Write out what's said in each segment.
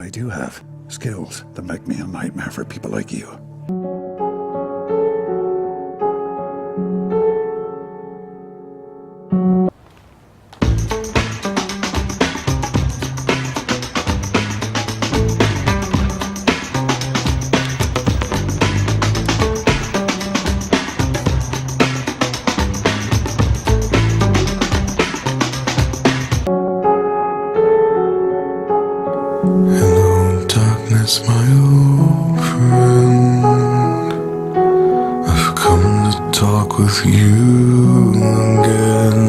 I do have skills that make me a nightmare for people like you. Hello, darkness, my old friend. I've come to talk with you again.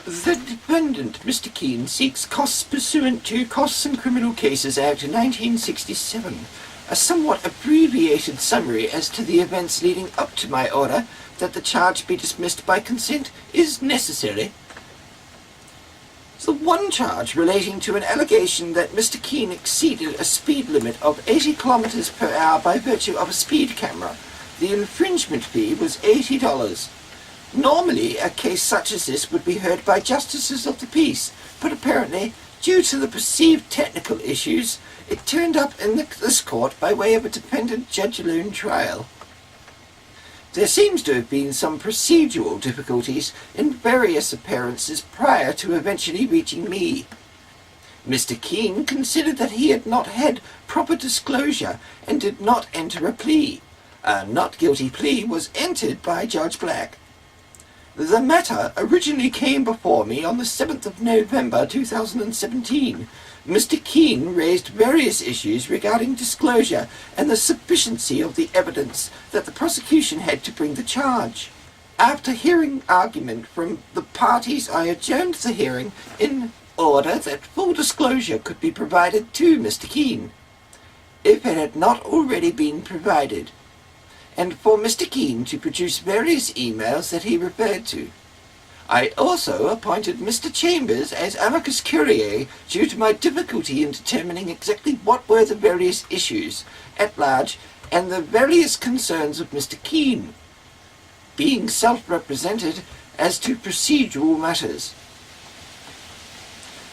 The defendant, Mr. Keane, seeks costs pursuant to Costs in Criminal Cases Act 1967. A somewhat abbreviated summary as to the events leading up to my order that the charge be dismissed by consent is necessary. The one charge relating to an allegation that Mr. Keane exceeded a speed limit of 80 kilometers per hour by virtue of a speed camera. The infringement fee was $80. Normally, a case such as this would be heard by justices of the peace, but apparently, due to the perceived technical issues, it turned up in this court by way of a dependent judge-alone trial. There seems to have been some procedural difficulties in various appearances prior to eventually reaching me. Mr. Keane considered that he had not had proper disclosure and did not enter a plea. A not guilty plea was entered by Judge Black. The matter originally came before me on the 7th of November 2017. Mr. Keane raised various issues regarding disclosure and the sufficiency of the evidence that the prosecution had to bring the charge. After hearing argument from the parties, I adjourned the hearing in order that full disclosure could be provided to Mr. Keane, if it had not already been provided, and for Mr. Keane to produce various emails that he referred to. I also appointed Mr. Chambers as amicus curiae due to my difficulty in determining exactly what were the various issues at large and the various concerns of Mr. Keane, being self-represented as to procedural matters.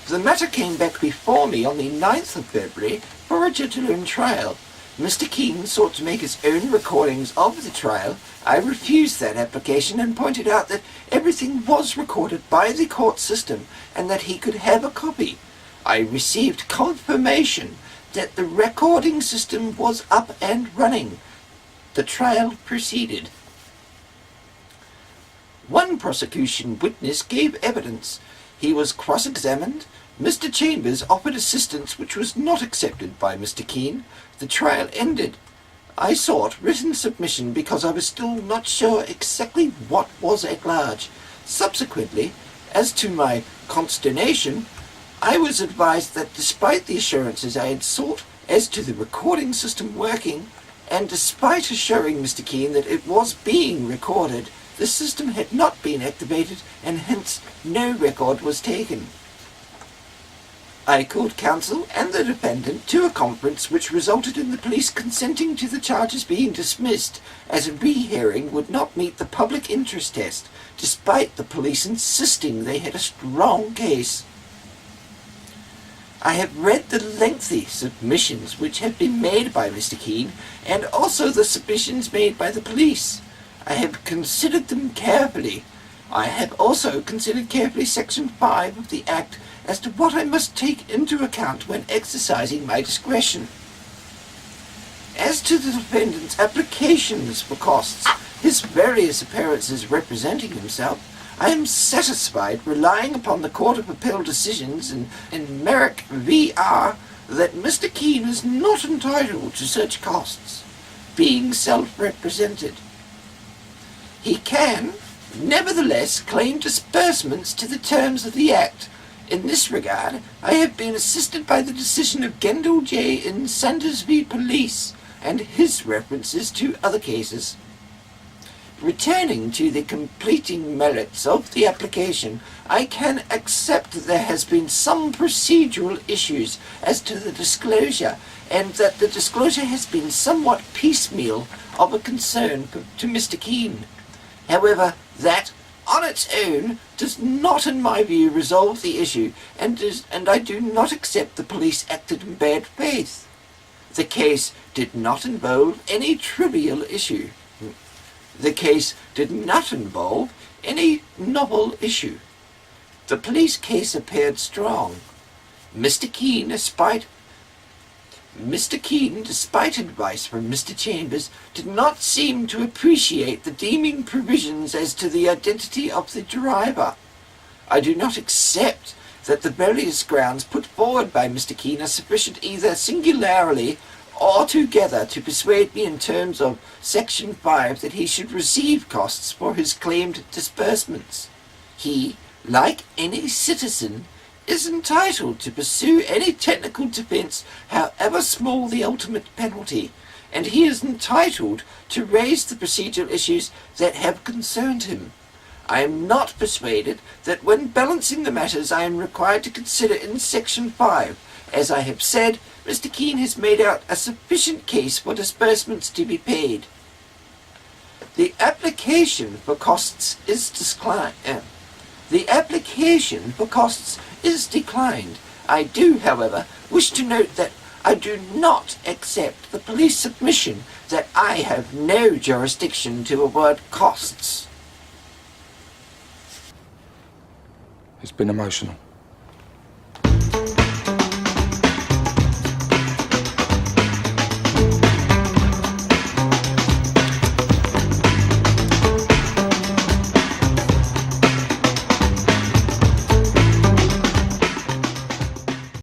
The matter came back before me on the 9th of February for a judge-alone trial. Mr. Keane sought to make his own recordings of the trial. I refused that application and pointed out that everything was recorded by the court system and that he could have a copy. I received confirmation that the recording system was up and running. The trial proceeded. One prosecution witness gave evidence. He was cross-examined. Mr. Chambers offered assistance which was not accepted by Mr. Keane. The trial ended. I sought written submission because I was still not sure exactly what was at large. Subsequently, as to my consternation, I was advised that despite the assurances I had sought as to the recording system working, and despite assuring Mr. Keane that it was being recorded, the system had not been activated and hence no record was taken. I called counsel and the defendant to a conference which resulted in the police consenting to the charges being dismissed, as a rehearing would not meet the public interest test, despite the police insisting they had a strong case. I have read the lengthy submissions which have been made by Mr. Keane, and also the submissions made by the police. I have considered them carefully. I have also considered carefully Section 5 of the Act as to what I must take into account when exercising my discretion. As to the defendant's applications for costs, his various appearances representing himself, I am satisfied, relying upon the Court of Appeal decisions in Merrick v.R., that Mr. Keane is not entitled to such costs, being self-represented. He can, nevertheless, claim disbursements to the terms of the Act. In this regard, I have been assisted by the decision of Gendel J. in Sanders v. Police and his references to other cases. Returning to the completing merits of the application, I can accept that there has been some procedural issues as to the disclosure, and that the disclosure has been somewhat piecemeal of a concern to Mr. Keane. However, that, on its own does not, in my view, resolve the issue, and I do not accept the police acted in bad faith. The case did not involve any trivial issue. The case did not involve any novel issue. The police case appeared strong. Mr. Keane, despite advice from Mr. Chambers, did not seem to appreciate the deeming provisions as to the identity of the driver. I do not accept that the various grounds put forward by Mr. Keane are sufficient either singularly or together to persuade me in terms of Section 5 that he should receive costs for his claimed disbursements. He, like any citizen, is entitled to pursue any technical defence, however small the ultimate penalty, and he is entitled to raise the procedural issues that have concerned him. I am not persuaded that when balancing the matters I am required to consider in Section 5, as I have said, Mr. Keane has made out a sufficient case for disbursements to be paid. The application for costs is declined. I do, however, wish to note that I do not accept the police submission that I have no jurisdiction to award costs. It's been emotional.